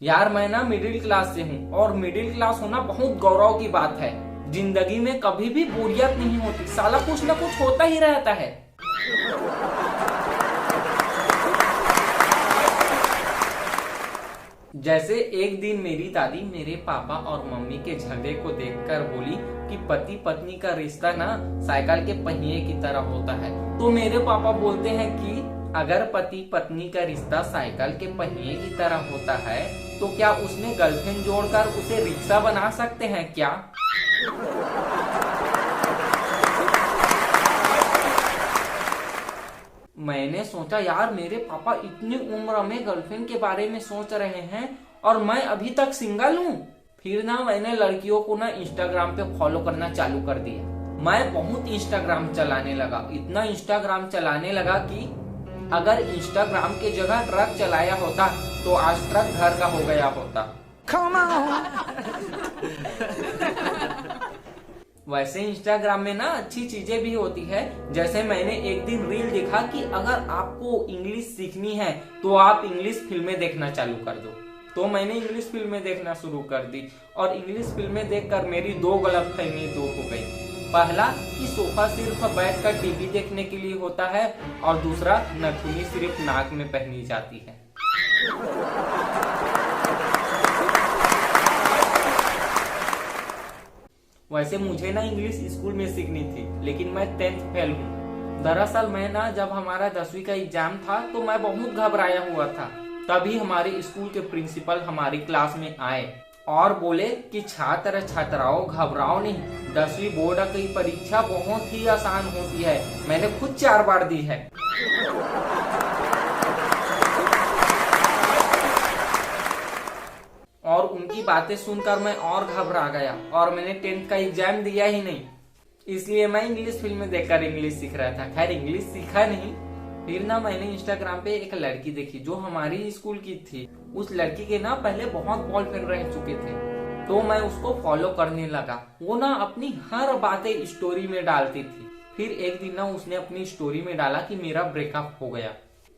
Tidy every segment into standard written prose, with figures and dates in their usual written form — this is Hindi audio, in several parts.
यार मैं ना मिडिल क्लास से हूँ और मिडिल क्लास होना बहुत गौरव की बात है। जिंदगी में कभी भी बोरियत नहीं होती, साला कुछ ना कुछ होता ही रहता है। जैसे एक दिन मेरी दादी मेरे पापा और मम्मी के झगड़े को देखकर बोली कि पति पत्नी का रिश्ता ना साइकिल के पहिए की तरह होता है। तो मेरे पापा बोलते हैं कि अगर पति पत्नी का रिश्ता साइकिल के पहिए की तरह होता है तो क्या उसमें गर्लफ्रेंड जोड़कर उसे रिक्शा बना सकते हैं क्या? मैंने सोचा यार मेरे पापा इतनी उम्र में गर्लफ्रेंड के बारे में सोच रहे हैं और मैं अभी तक सिंगल हूँ। फिर ना मैंने लड़कियों को ना इंस्टाग्राम पे फॉलो करना चालू कर दिया। मैं बहुत इंस्टाग्राम चलाने लगा, इतना इंस्टाग्राम चलाने लगा कि अगर इंस्टाग्राम के जगह ट्रक चलाया होता तो आज ट्रक घर का हो गया होता। वैसे इंस्टाग्राम में ना अच्छी चीजें भी होती है। जैसे मैंने एक दिन रील देखा कि अगर आपको इंग्लिश सीखनी है तो आप इंग्लिश फिल्में देखना चालू कर दो। तो मैंने इंग्लिश फिल्में देखना शुरू कर दी और इंग्लिश फिल्में देखकर मेरी दो गलतफहमी दूर हो गई। पहला कि सोफा सिर्फ बैठकर टीवी देखने के लिए होता है और दूसरा नथुनी सिर्फ नाक में पहनी जाती है। वैसे मुझे ना इंग्लिश स्कूल में सीखनी थी लेकिन मैं 10th फेल हूँ। दरअसल मैं ना जब हमारा 10वीं का एग्जाम था तो मैं बहुत घबराया हुआ था। तभी हमारे स्कूल के प्रिंसिपल हमारी क्लास में आए और बोले कि छात्र छात्राओं घबराओ नहीं, 10वीं बोर्ड की परीक्षा बहुत ही आसान होती है, मैंने खुद 4 बार दी है। और उनकी बातें सुनकर मैं और घबरा गया और मैंने 10th का एग्जाम दिया ही नहीं। इसलिए मैं इंग्लिश फिल्में देखकर इंग्लिश सीख रहा था। खैर इंग्लिश सीखा नहीं। फिर ना मैंने इंस्टाग्राम पे एक लड़की देखी जो हमारी स्कूल की थी। उस लड़की के ना पहले बहुत बॉयफ्रेंड रह चुके थे, तो मैं उसको फॉलो करने लगा। वो ना अपनी हर बातें स्टोरी में डालती थी। फिर एक दिन ना उसने अपनी स्टोरी में डाला कि मेरा ब्रेकअप हो गया।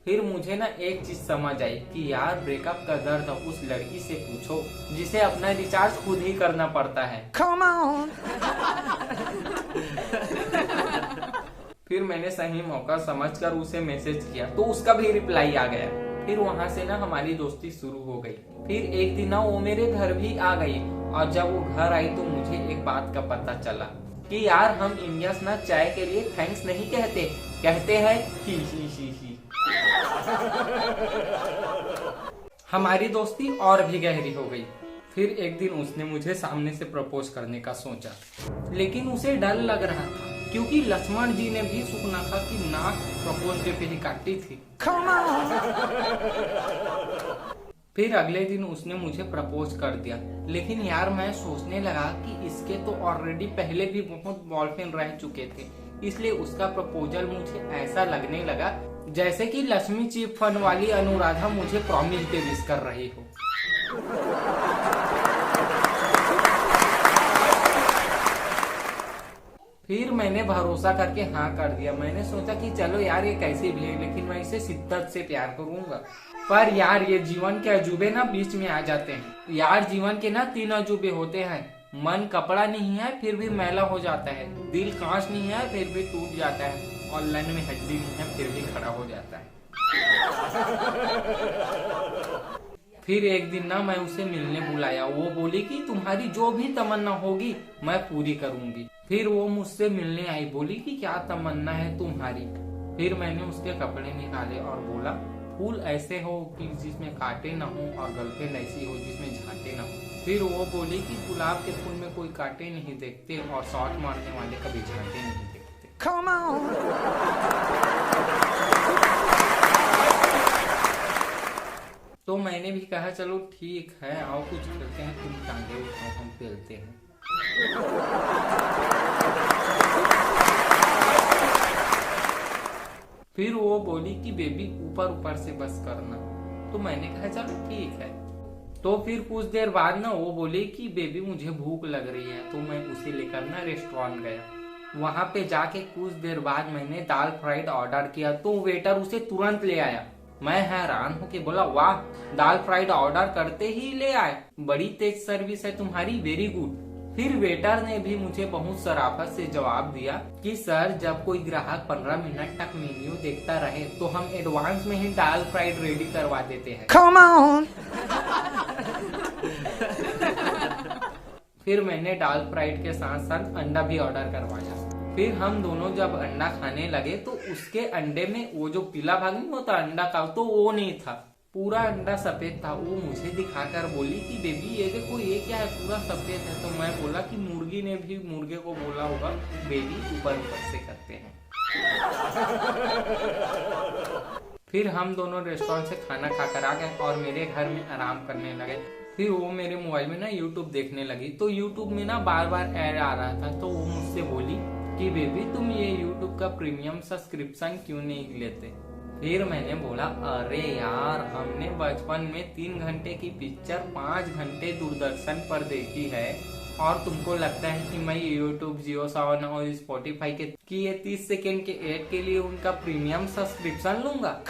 फिर मुझे ना एक चीज समझ आई कि यार ब्रेकअप का दर्द उस लड़की से पूछो जिसे अपना रिचार्ज खुद ही करना पड़ता है। Come on! फिर मैंने सही मौका समझकर उसे मैसेज किया तो उसका भी रिप्लाई आ गया। फिर वहां से ना हमारी दोस्ती शुरू हो गई। फिर एक दिन ना वो मेरे घर भी आ गई और जब वो घर आई तो मुझे एक बात का पता चला कि यार हम इंडियंस ना चाय के लिए थैंक्स नहीं कहते, कहते हैं ही ही ही ही। हमारी दोस्ती और भी गहरी हो गई। फिर एक दिन उसने मुझे सामने से प्रपोज करने का सोचा, लेकिन उसे डर लग रहा था क्योंकि लक्ष्मण जी ने भी सुपनाखा की नाक प्रपोज डे पे ही काटी थी। फिर अगले दिन उसने मुझे प्रपोज कर दिया, लेकिन यार मैं सोचने लगा कि इसके तो ऑलरेडी पहले भी बहुत बॉयफ्रेंड रह चुके थे, इसलिए उसका प्रपोजल मुझे ऐसा लगने लगा जैसे कि लक्ष्मी चिट फंड वाली अनुराधा मुझे प्रॉमिस डे विश कर रही हो। फिर मैंने भरोसा करके हाँ कर दिया। मैंने सोचा कि चलो यार ये कैसे भी है लेकिन मैं इसे शिद्दत से प्यार करूंगा। पर यार ये जीवन के अजूबे ना बीच में आ जाते हैं। यार जीवन के ना 3 अजूबे होते हैं। मन कपड़ा नहीं है फिर भी मैला हो जाता है, दिल कांच नहीं है फिर भी टूट जाता है, और लाइन में हड्डी नहीं है फिर भी खड़ा हो जाता है। फिर एक दिन ना मैं उसे मिलने बुलाया। वो बोली कि तुम्हारी जो भी तमन्ना होगी मैं पूरी करूंगी। फिर वो मुझसे मिलने आई, बोली कि क्या तमन्ना है तुम्हारी। फिर मैंने उसके कपड़े निकाले और बोला फूल ऐसे हो कि जिसमें कांटे न हो और गर्लफ्रेंड ऐसी हो जिसमें झांटे न हो। फिर वो बोली कि गुलाब के फूल में कोई कांटे नहीं देखते और शॉट मारने वाले कभी झांटे नहीं देखते। Come on! तो मैंने भी कहा चलो ठीक है आओ कुछ खेलते हैं, तुम टांगे उठाओ हम खेलते हैं। फिर वो बोली कि बेबी ऊपर ऊपर से बस करना। तो मैंने कहा चलो ठीक है। तो फिर कुछ देर बाद ना वो बोली कि बेबी मुझे भूख लग रही है। तो मैं उसे लेकर ना रेस्टोरेंट गया। वहां पे जाके कुछ देर बाद मैंने दाल फ्राइड ऑर्डर किया तो वेटर उसे तुरंत ले आया मैं हैरान होके बोला, वाह, दाल फ्राइड ऑर्डर करते ही ले आए, बड़ी तेज सर्विस है तुम्हारी, वेरी गुड। फिर वेटर ने भी मुझे बहुत शराफत से जवाब दिया कि सर, जब कोई ग्राहक 15 मिनट तक मेन्यू देखता रहे तो हम एडवांस में ही दाल फ्राइड रेडी करवा देते हैं। Come on! फिर मैंने दाल फ्राइड के साथ साथ अंडा भी ऑर्डर करवाया। फिर हम दोनों जब अंडा खाने लगे तो उसके अंडे में वो जो पीला भाग नहीं होता अंडा का, तो वो नहीं था, पूरा अंडा सफेद था। वो मुझे दिखाकर बोली कि बेबी ये देखो, ये क्या है, पूरा सफेद है। तो मैं बोला कि मुर्गी ने भी मुर्गे को बोला होगा बेबी ऊपर ऊपर से करते हैं। फिर हम दोनों रेस्टोरेंट से खाना खाकर आ गए और मेरे घर में आराम करने लगे। फिर वो मेरे मोबाइल में ना यूट्यूब देखने लगी, तो यूट्यूब में ना बार बार ऐड आ रहा था। तो वो मुझसे बोली कि बेबी तुम ये यूट्यूब का प्रीमियम सब्सक्रिप्शन क्यों नहीं लेते। फिर मैंने बोला, अरे यार, हमने बचपन में 3 घंटे की पिक्चर 5 घंटे दूरदर्शन पर देखी है, और तुमको लगता है कि मैं यूट्यूब, जियो सावन और स्पॉटिफाई के ये 30 सेकेंड के एड के लिए उनका प्रीमियम सब्सक्रिप्शन लूंगा।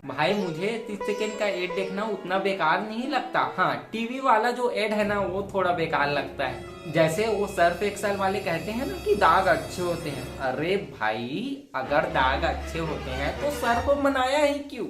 भाई, मुझे 30 सेकेंड का एड देखना उतना बेकार नहीं लगता। हाँ, टीवी वाला जो एड है ना वो थोड़ा बेकार लगता है। जैसे वो सर्फ एक्सल वाले कहते हैं ना कि दाग अच्छे होते हैं। अरे भाई, अगर दाग अच्छे होते हैं तो सर्फ बनाया ही क्यों?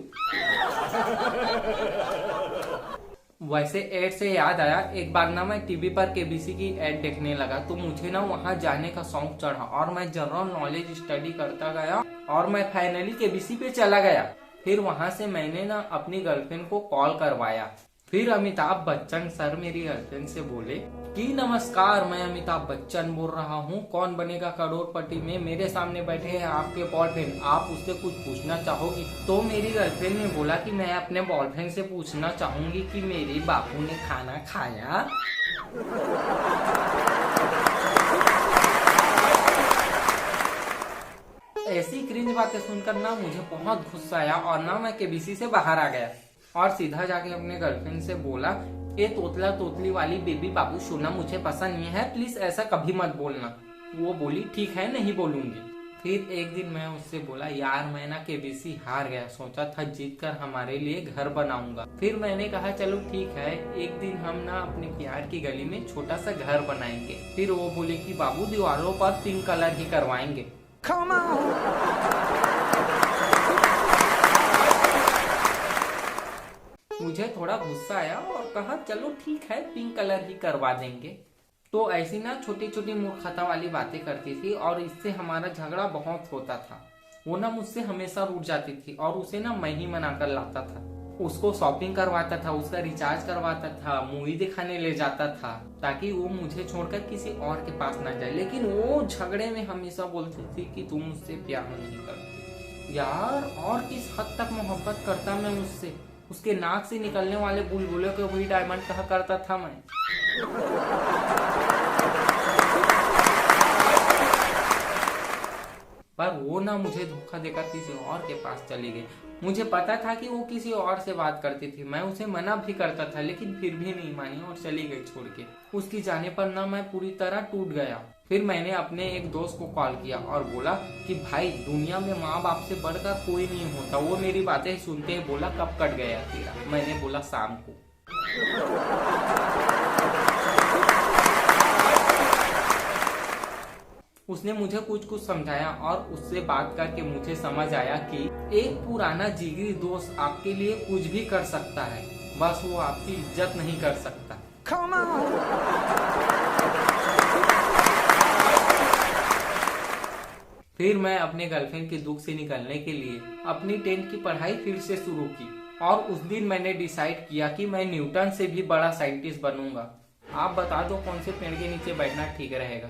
वैसे एड से याद आया, एक बार ना मैं टीवी पर केबीसी की एड देखने लगा तो मुझे ना वहाँ जाने का शौक चढ़ा और मैं जनरल नॉलेज स्टडी करता गया और मैं फाइनली केबीसी पे चला गया। फिर वहां से मैंने ना अपनी गर्लफ्रेंड को कॉल करवाया। फिर अमिताभ बच्चन सर मेरी गर्लफ्रेंड से बोले कि नमस्कार, मैं अमिताभ बच्चन बोल रहा हूँ, कौन बनेगा करोड़पति में मेरे सामने बैठे हैं आपके बॉयफ्रेंड, आप उससे कुछ पूछना चाहोगी? तो मेरी गर्लफ्रेंड ने बोला कि मैं अपने बॉयफ्रेंड से पूछना चाहूंगी कि मेरे बापू ने खाना खाया। ऐसी क्रिंज बातें सुनकर ना मुझे बहुत गुस्सा आया और ना मैं केबीसी से बाहर आ गया और सीधा जाके अपने गर्लफ्रेंड से बोला, ये तोतला तोतली वाली बेबी बाबू सोना मुझे पसंद नहीं है, प्लीज ऐसा कभी मत बोलना। वो बोली, ठीक है, नहीं बोलूंगी। फिर एक दिन मैं उससे बोला, यार मैं ना केबीसी हार गया, सोचा था जीत कर हमारे लिए घर बनाऊंगा। फिर मैंने कहा चलो ठीक है, एक दिन हम ना अपने प्यार की गली में छोटा सा घर बनाएंगे। फिर वो बोले कि बाबू दीवारों पर पिंक कलर ही करवाएंगे। मुझे थोड़ा गुस्सा आया और कहा चलो ठीक है, पिंक कलर ही करवा देंगे। तो ऐसी ना छोटी छोटी मूर्खता वाली बातें करती थी और इससे हमारा झगड़ा बहुत होता था। वो ना मुझसे हमेशा रूठ जाती थी और उसे ना मैं ही मना कर लाता था। उसको शॉपिंग करवाता था, उसका रिचार्ज करवाता था, मूवी दिखाने ले जाता था ताकि वो मुझे छोड़कर किसी और के पास ना जाए। लेकिन वो झगड़े में हमेशा बोलती थी कि तुम मुझसे प्यार नहीं करती। यार, और किस हद तक मोहब्बत करता मैं उससे, उसके नाक से निकलने वाले बुलबुले को भी डायमंड कहा करता था मैं। पर वो ना मुझे धोखा देकर किसी और के पास चली गई। मुझे पता था कि वो किसी और से बात करती थी, मैं उसे मना भी करता था लेकिन फिर भी नहीं मानी और चली गई छोड़ के। उसकी जाने पर ना मैं पूरी तरह टूट गया। फिर मैंने अपने एक दोस्त को कॉल किया और बोला कि भाई, दुनिया में माँ बाप से बढ़कर कोई नहीं होता। वो मेरी बातें सुनते ही बोला, कब कट गया तेरा? मैंने बोला शाम को। उसने मुझे कुछ कुछ समझाया और उससे बात करके मुझे समझ आया कि एक पुराना जिगरी दोस्त आपके लिए कुछ भी कर सकता है, बस वो आपकी इज्जत नहीं कर सकता। फिर मैं अपने गर्लफ्रेंड के दुख से निकलने के लिए अपनी 10th की पढ़ाई फिर से शुरू की और उस दिन मैंने डिसाइड किया कि मैं न्यूटन से भी बड़ा साइंटिस्ट बनूंगा। आप बता दो कौन से पेड़ के नीचे बैठना ठीक रहेगा?